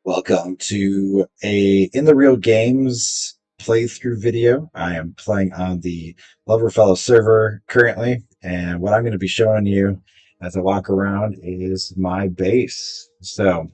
Welcome to a IntherealGames playthrough video. I am playing on the LoverFella server currently, and what I'm going to be showing you as I walk around is my base. On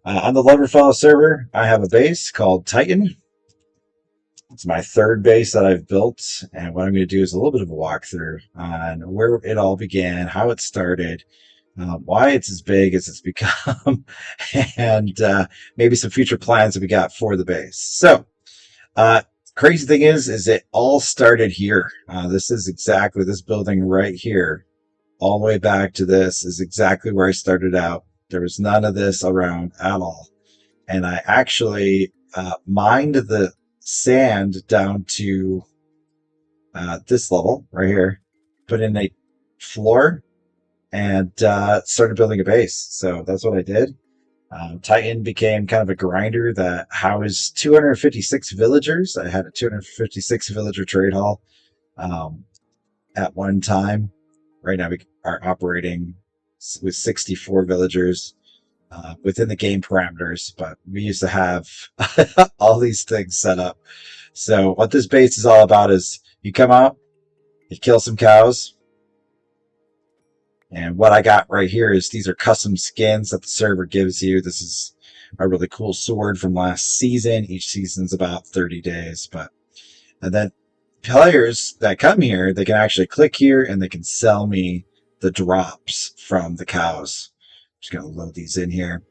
the LoverFella server, I have a base called Titan. It's my third base that I've built, and what I'm going to do is a little bit of a walkthrough on where it all began, how it started, why it's as big as it's become, and maybe some future plans that we got for the base. Uh, Crazy thing is it all started here. This is exactly this building right here, all the way back to this is exactly where I started out. There was none of this around at all, and I actually mined the sand down to this level right here, put in a floor and started building a base. So that's what I did. Titan became kind of a grinder that housed 256 villagers. I had a 256 villager trade hall at one time. Right now we are operating with 64 villagers within the game parameters, but we used to have all these things set up. So what this base is all about is you come out, you kill some cows, and what I got right here is these are custom skins that the server gives you. This is a really cool sword from last season. Each season's about 30 days. And then players that come here, they can actually click here and they can sell me the drops from the cows. I'm just going to load these in here.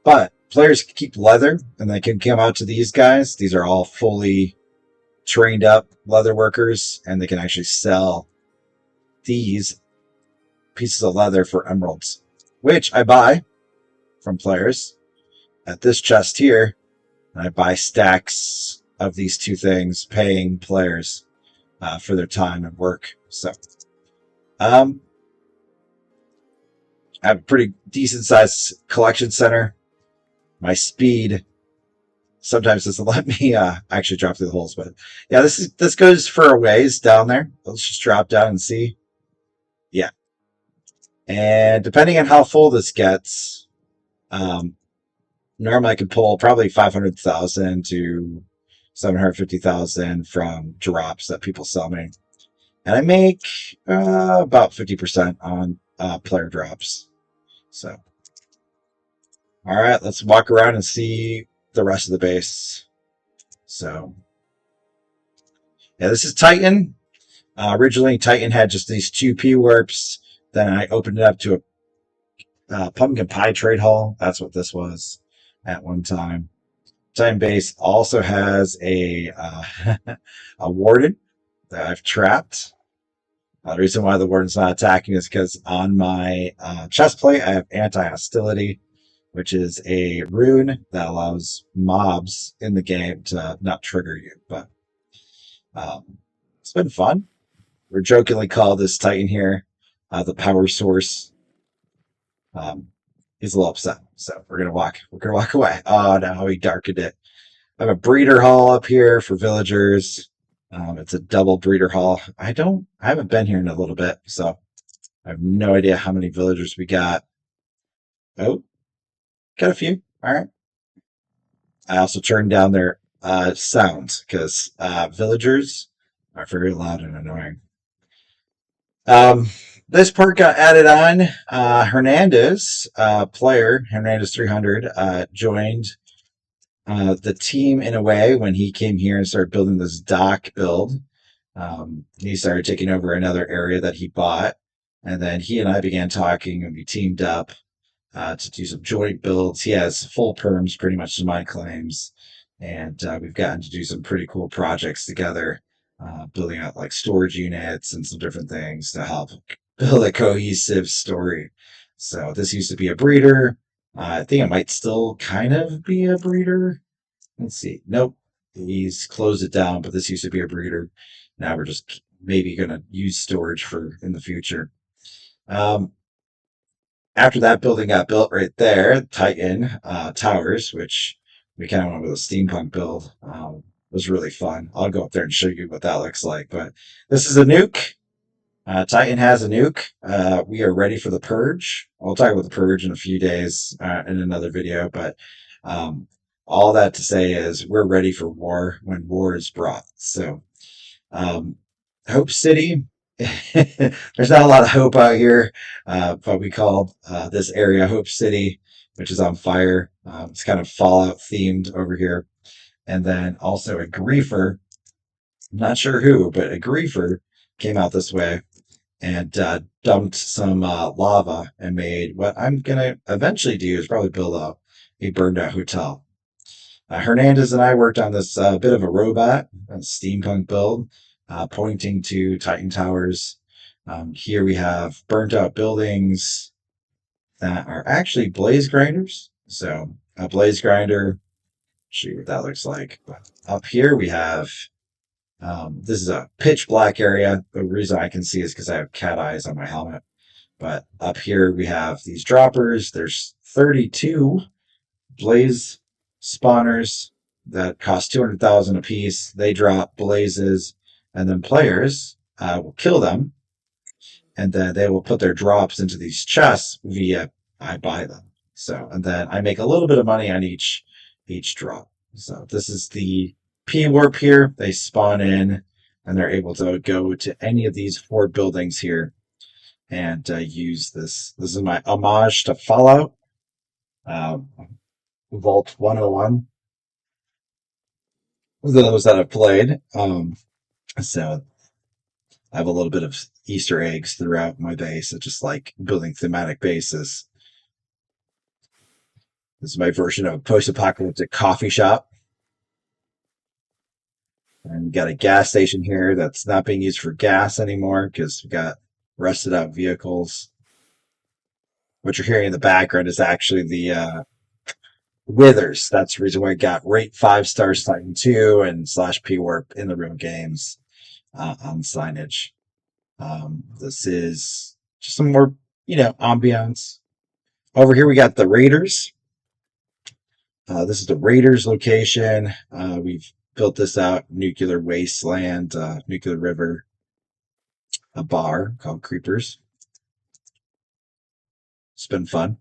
But players can keep leather and they can come out to these guys. These are all fully trained up leather workers, and they can actually sell these pieces of leather for emeralds, which I buy from players at this chest here. And I buy stacks of these two things, paying players for their time and work. So I have a pretty decent sized collection center. My speed sometimes doesn't let me actually drop through the holes, but yeah, this goes for a ways down there. Let's just drop down and see. Yeah. And depending on how full this gets, normally I can pull probably 500,000 to 750,000 from drops that people sell me. And I make about 50% on player drops. So, all right, let's walk around and see the rest of the base. So, yeah, this is Titan. Originally, Titan had just these two P-warps. Then I opened it up to a pumpkin pie trade hall. That's what this was at one time. Titan base also has a a warden that I've trapped. The reason why the warden's not attacking is because on my chest plate I have anti-hostility, which is a rune that allows mobs in the game to not trigger you. But it's been fun. We're jokingly called this Titan here the power source. He's a little upset, so we're gonna walk away. Oh no, he darkened it. I have a breeder hall up here for villagers. It's a double breeder hall. I haven't been here in a little bit, so I have no idea how many villagers we got. Oh, got a few. All right. I also turned down their sounds because villagers are very loud and annoying. This part got added on. Hernandez, player Hernandez 300, joined the team in a way when he came here and started building this dock build. He started taking over another area that he bought, and then he and I began talking, and we teamed up to do some joint builds. He has full perms pretty much to my claims, and we've gotten to do some pretty cool projects together, building out like storage units and some different things to help build a cohesive story. So this used to be a breeder. I think it might still kind of be a breeder. Let's see. Nope. He's closed it down, but this used to be a breeder. Now we're just maybe going to use storage for in the future. After that building got built right there, Titan Towers, which we kind of went with a steampunk build, was really fun. I'll go up there and show you what that looks like. But this is a nuke. Titan has a nuke. We are ready for the purge. I'll talk about the purge in a few days in another video, but um, all that to say is we're ready for war when war is brought. So, um, Hope City. There's not a lot of hope out here, but we called this area Hope City, which is on fire. It's kind of Fallout themed over here. And then also a griefer, I'm not sure who, but a griefer came out this way and dumped some lava and made what I'm going to eventually do is probably build a burned out hotel. Hernandez and I worked on this bit of a robot, a steampunk build, pointing to Titan Towers. Here we have burnt out buildings that are actually blaze grinders. So a blaze grinder, show you what that looks like. But up here we have, this is a pitch black area. The reason I can see is because I have cat eyes on my helmet. But up here we have these droppers. There's 32 blaze spawners that cost 200,000 apiece. They drop blazes, and then players will kill them, and then they will put their drops into these chests via I buy them. So, and then I make a little bit of money on each drop. So this is the P warp here. They spawn in, and they're able to go to any of these four buildings here and use this. This is my homage to Fallout. Um, Vault 101. Those that have played. So I have a little bit of Easter eggs throughout my base. I just like building thematic bases. This is my version of a post-apocalyptic coffee shop. And got a gas station here that's not being used for gas anymore because we got rusted out vehicles. What you're hearing in the background is actually the Withers. That's the reason why I got rate 5 stars Titan 2 and slash P warp in the real games on signage. This is just some more, ambiance. Over here we got the Raiders. This is the Raiders location. We've built this out, Nuclear Wasteland, Nuclear River, a bar called Creepers. It's been fun.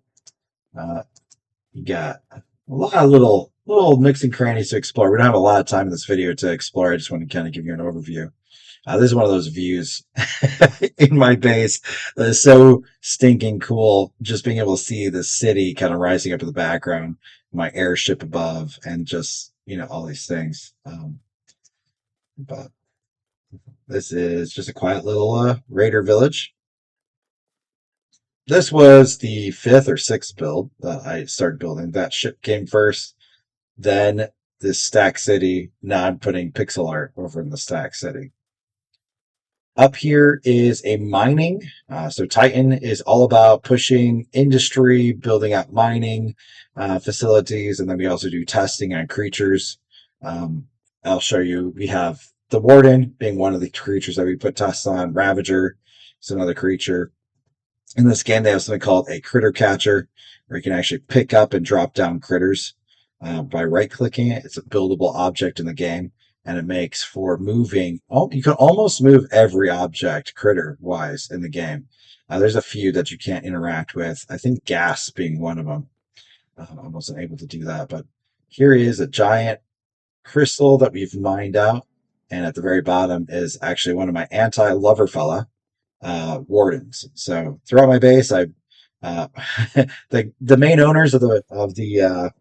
You got a lot of little nooks and crannies to explore. We don't have a lot of time in this video to explore. I just want to kind of give you an overview. This is one of those views in my base that is so stinking cool. Just being able to see the city kind of rising up in the background, my airship above, and just, all these things. But this is just a quiet little raider village. This was the 5th or 6th build that I started building. That ship came first, then this stack city. Now I'm putting pixel art over in the stack city. Up here is a mining. So Titan is all about pushing industry, building out mining facilities, and then we also do testing on creatures. I'll show you. We have the Warden being one of the creatures that we put tests on. Ravager is another creature. In this game, they have something called a critter catcher, where you can actually pick up and drop down critters by right-clicking it. It's a buildable object in the game, and it makes for moving. You can almost move every object critter-wise in the game. There's a few that you can't interact with. I think gas being one of them. I wasn't able to do that, but here is a giant crystal that we've mined out, and at the very bottom is actually one of my anti-LoverFella wardens. So throughout my base, I the main owners of the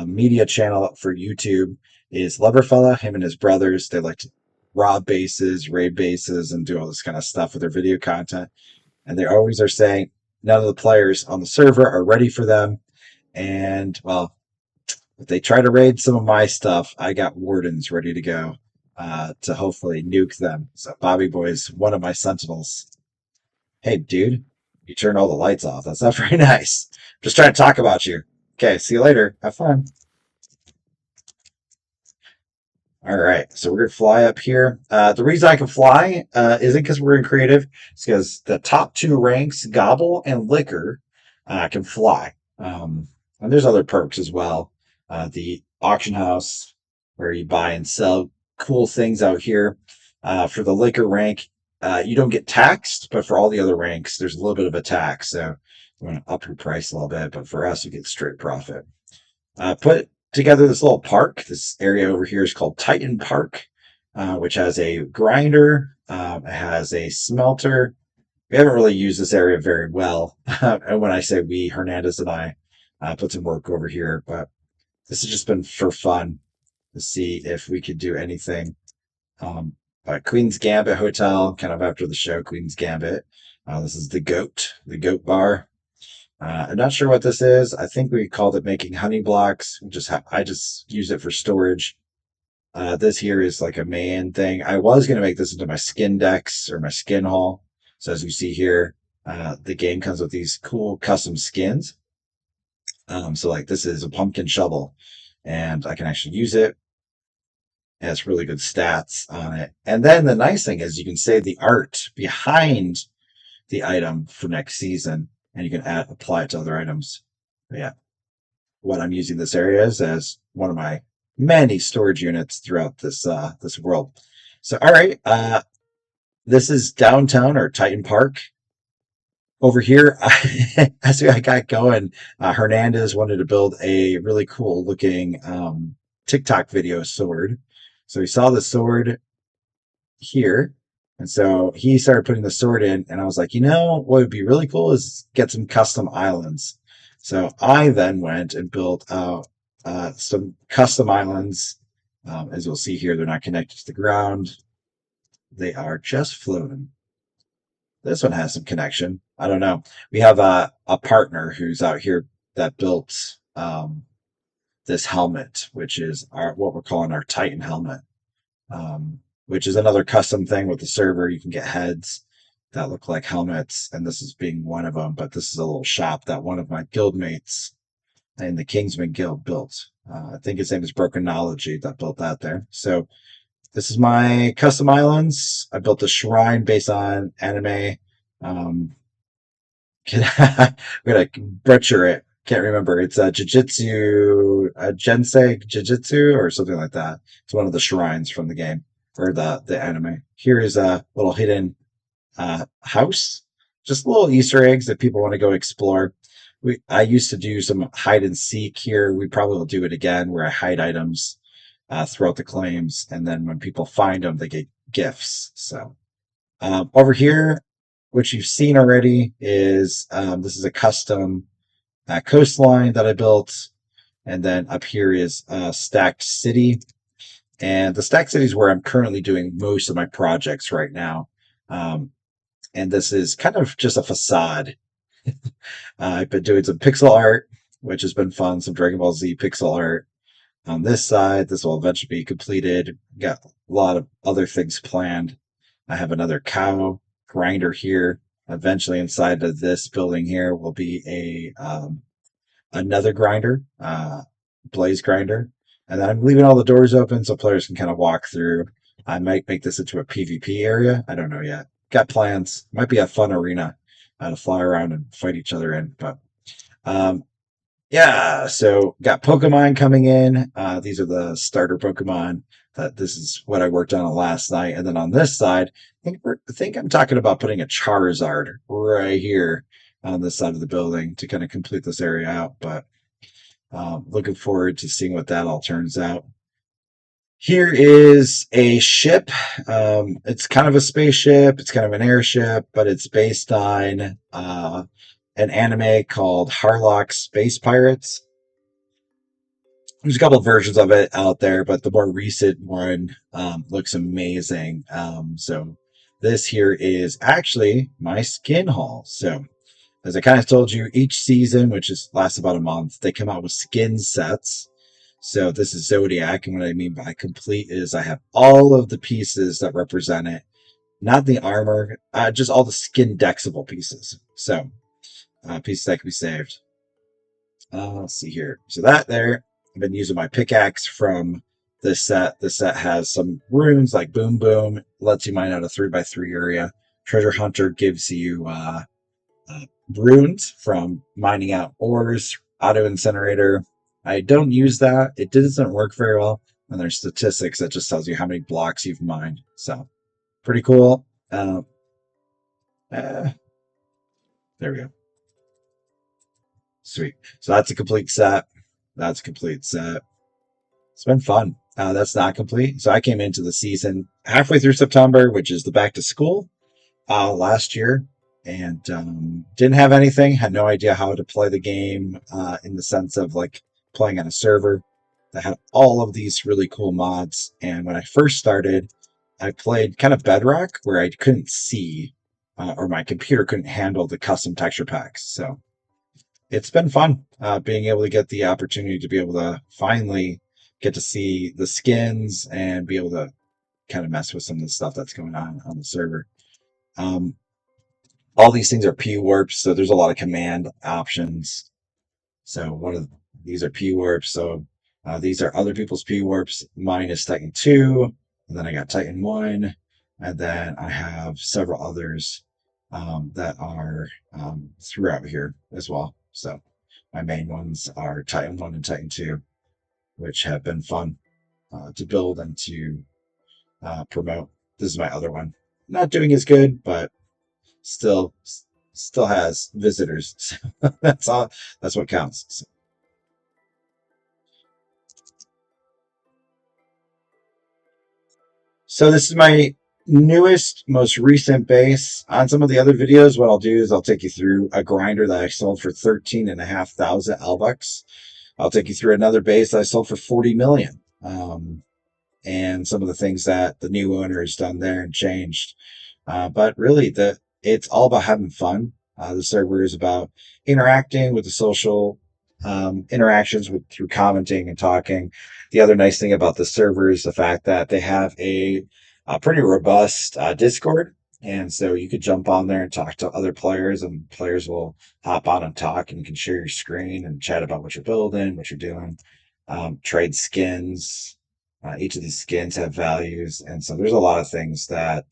media channel for YouTube is LoverFella. Him and his brothers, they like to rob bases, raid bases, and do all this kind of stuff with their video content. And they always are saying none of the players on the server are ready for them. And well, if they try to raid some of my stuff, I got wardens ready to go to hopefully nuke them. So Bobby Boy's one of my sentinels. Hey, dude, you turned all the lights off. That's not very nice. Just trying to talk about you. Okay, see you later. Have fun. All right, so we're gonna fly up here. The reason I can fly isn't because we're in creative. It's because the top 2 ranks, Gobble and Liquor, can fly. And there's other perks as well. The auction house, where you buy and sell cool things out here. For the Liquor rank, you don't get taxed, but for all the other ranks, there's a little bit of a tax. So you want to up your price a little bit, but for us, you get straight profit. Put together this little park. This area over here is called Titan Park, which has a grinder. It has a smelter. We haven't really used this area very well. And when I say we, Hernandez and I put some work over here, but this has just been for fun to see if we could do anything. Um, Queen's Gambit Hotel, kind of after the show, Queen's Gambit. This is the Goat Bar. I'm not sure what this is. I think we called it making honey blocks. I just use it for storage. This here is like a main thing. I was going to make this into my skin decks or my skin hall. So as you see here, the game comes with these cool custom skins. So like this is a pumpkin shovel, and I can actually use it. It has really good stats on it. And then the nice thing is you can save the art behind the item for next season, and you can apply it to other items. But yeah, what I'm using this area is as one of my many storage units throughout this world. So all right, this is downtown or Titan Park. Over here, as I got going, Hernandez wanted to build a really cool looking TikTok video sword. So he saw the sword here, and so he started putting the sword in, and I was like, what would be really cool is get some custom islands. So I then went and built out some custom islands. As you'll see here, they're not connected to the ground. They are just floating. This one has some connection. I don't know. We have a partner who's out here that built this helmet, which is what we're calling our Titan helmet, which is another custom thing with the server. You can get heads that look like helmets, and this is being one of them. But this is a little shop that one of my guildmates in the Kingsman Guild built. I think his name is Brokenology that built that there. So this is my custom islands. I built a shrine based on anime. I'm gonna butcher it. Can't remember. It's a Jensei Jujutsu, or something like that. It's one of the shrines from the game or the anime. Here is a little hidden house. Just little Easter eggs that people want to go explore. I used to do some hide and seek here. We probably will do it again, where I hide items throughout the claims, and then when people find them, they get gifts. So over here, which you've seen already, is this is a custom coastline that I built, and then up here is Stacked City, and the Stacked City is where I'm currently doing most of my projects right now. And this is kind of just a facade. I've been doing some pixel art, which has been fun, some Dragon Ball Z pixel art. On this side, this will eventually be completed. Got a lot of other things planned. I have another cow grinder here. Eventually, inside of this building here will be another grinder, blaze grinder. And then I'm leaving all the doors open so players can kind of walk through. I might make this into a PvP area. I don't know yet. Got plans. Might be a fun arena to fly around and fight each other in. But yeah, so got Pokemon coming in. These are the starter Pokemon. This is what I worked on last night. And then on this side, I think I'm talking about putting a Charizard right here on this side of the building to kind of complete this area out. But looking forward to seeing what that all turns out. Here is a ship. It's kind of a spaceship. It's kind of an airship, but it's based on an anime called Harlock Space Pirates. There's a couple of versions of it out there, but the more recent one looks amazing. So this here is actually my skin haul. So as I kind of told you, each season, which lasts about a month, they come out with skin sets. So this is Zodiac, and what I mean by complete is I have all of the pieces that represent it, not the armor, just all the skin dexable pieces. So pieces that can be saved. Let's see here. So that there, I've been using my pickaxe from this set. This set has some runes like Boom Boom, lets you mine out a 3x3 area. Treasure Hunter gives you runes from mining out ores. Auto Incinerator, I don't use that. It doesn't work very well. And there's statistics that just tells you how many blocks you've mined. So pretty cool. Uh, there we go. Sweet. So that's a complete set. That's a complete set. It's been fun. That's not complete. So I came into the season halfway through September, which is the back to school last year, and didn't have anything. Had no idea how to play the game in the sense of like playing on a server that had all of these really cool mods. And when I first started, I played kind of Bedrock, where I couldn't see or my computer couldn't handle the custom texture packs. So it's been fun being able to get the opportunity to be able to finally get to see the skins and be able to kind of mess with some of the stuff that's going on the server. Um, all these things are P warps, so there's a lot of command options. So one of these are P warps. So these are other people's P warps. Mine is Titan 2, and then I got Titan 1, and then I have several others that are throughout here as well. So my main ones are Titan 1 and Titan 2, which have been fun to build and to promote. This is my other one. Not doing as good, but still still has visitors. So that's all. That's what counts. So this is my newest, most recent base. On some of the other videos, what I'll do is I'll take you through a grinder that I sold for 13,500 L-bucks. I'll take you through another base that I sold for 40 million. And some of the things that the new owner has done there and changed. But really, it's all about having fun. The server is about interacting with the social interactions through commenting and talking. The other nice thing about the server is the fact that they have a pretty robust Discord. And so you could jump on there and talk to other players, and players will hop on and talk, and you can share your screen and chat about what you're building, what you're doing, trade skins. Each of these skins have values, and so there's a lot of things that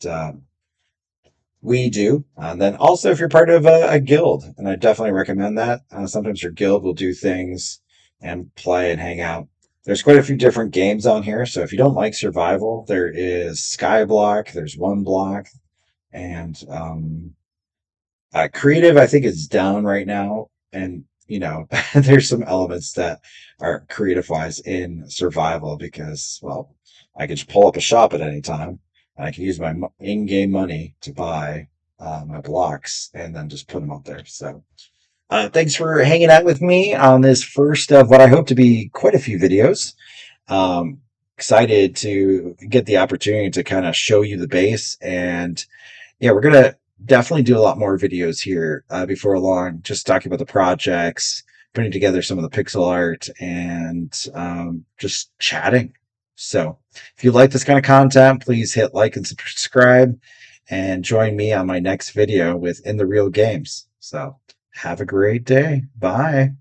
we do. And then also, if you're part of a guild, and I definitely recommend that. Sometimes your guild will do things and play and hang out. There's quite a few different games on here, so if you don't like survival, there is Skyblock, there's One Block, and creative, I think, is down right now, and there's some elements that are creative wise in survival because, well, I could just pull up a shop at any time, and I can use my in-game money to buy my blocks and then just put them up there. So, thanks for hanging out with me on this first of what I hope to be quite a few videos. Excited to get the opportunity to kind of show you the base, and yeah, we're gonna definitely do a lot more videos here before long, just talking about the projects, putting together some of the pixel art, and just chatting. So if you like this kind of content, please hit like and subscribe, and join me on my next video with In the Real Games. So have a great day. Bye.